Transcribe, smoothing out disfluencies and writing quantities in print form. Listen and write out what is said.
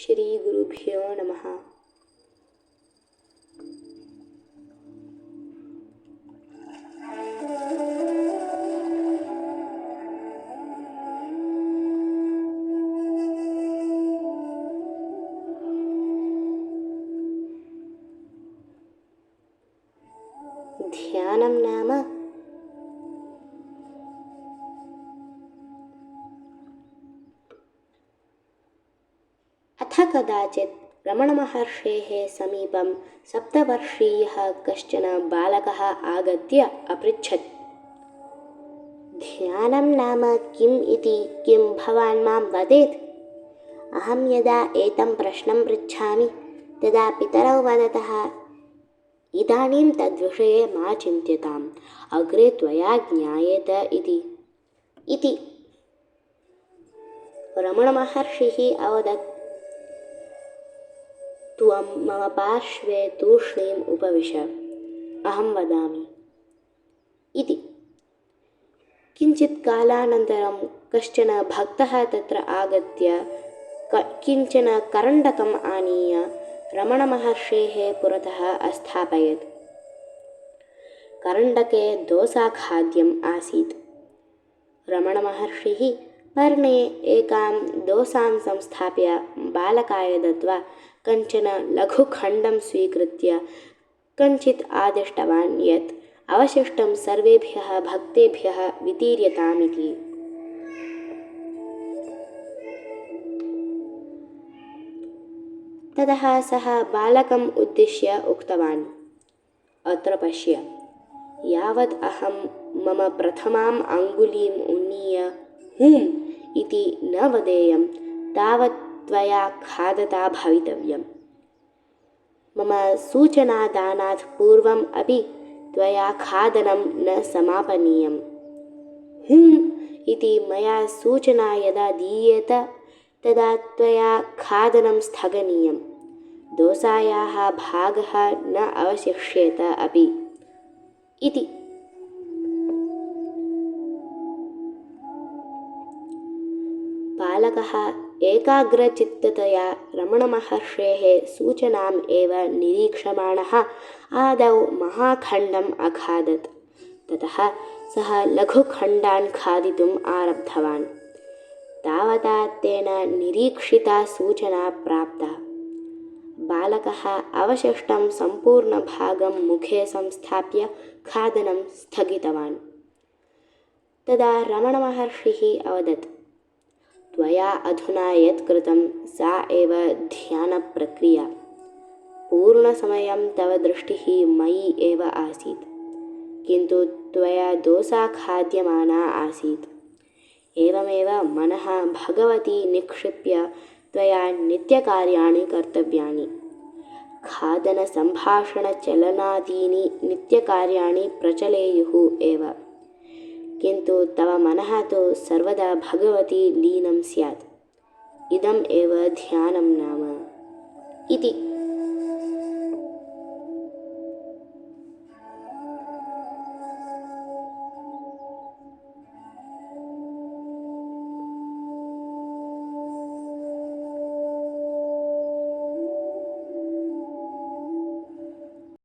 ಶ್ರೀಗುರುಭ್ಯೋ ನಮಃ. ಧ್ಯಾನಂ ನಾಮ अथ कदाचित् रमणमहर्षेः समीपं सप्तवर्षीयः कश्चन बालकः आगत्य अपृच्छत्, ध्यानं नाम किम् इति किं भवान् मां वदेत्? अहं यदा एतं प्रश्नं पृच्छामि तदा पितरौ वदतः, इदानीं तद्विषये मा चिन्त्यताम्, अग्रे त्वया ज्ञायेत इति। रमणमहर्षिः अवदत्, त्वं मम पार्श्वे तूष्णीम् उपविश, अहं वदामि इति। किञ्चित् कालानन्तरं कश्चन भक्तः तत्र आगत्य किञ्चन करण्डकम् आनीय रमणमहर्षेः पुरतः अस्थापयत्। करण्डके दोसाखाद्यम् आसीत्। रमणमहर्षिः पर्णे एकां दोसां संस्थाप्य बालकाय दत्त्वा कञ्चन लघुखण्डं स्वीकृत्य कञ्चित् आदिष्टवान् यत् अवशिष्टं सर्वेभ्यः भक्तेभ्यः वितीर्यतामिति। ततः सः बालकम् उद्दिश्य उक्तवान्, अत्र पश्य, यावत् अहं मम प्रथमाम् अङ्गुलीम् उन्नीय हुम् इति न वदेयं तावत् त्वया खादता भवितव्यम्। मम सूचनादानात् पूर्वम् अपि त्वया खादनं न समापनीयम्। हुम् इति मया सूचना यदा दीयेत तदा त्वया खादनं स्थगनीयम्। दोसायाः भागः न अवशिष्येत अपि इति। बालकः एकाग्रचित्ततया रमणमहर्षेः सूचनाम् एव निरीक्षमाणः आदौ महाखण्डम् अखादत्। ततः सः लघुखण्डान् खादितुम् आरब्धवान्। तावता तेन निरीक्षिता सूचना प्राप्ता। बालकः अवशिष्टं सम्पूर्णभागं मुखे संस्थाप्य खादनं स्थगितवान्। तदा रमणमहर्षिः अवदत्, त्वया अधुना यत् कृतं सा एव ध्यानप्रक्रिया। पूर्णसमयं तव दृष्टिः मयि एव आसीत्, किन्तु त्वया दोसा खाद्यमाना आसीत्। एवमेव मनः भगवती निक्षिप्य त्वया नित्यकार्याणि कर्तव्यानि। खादनसम्भाषणचलनादीनि नित्यकार्याणि प्रचलेयुः एव, किन्तु तव मनः तु सर्वदा भगवती लीनं स्यात्। इदम् एव ध्यानं नाम इति।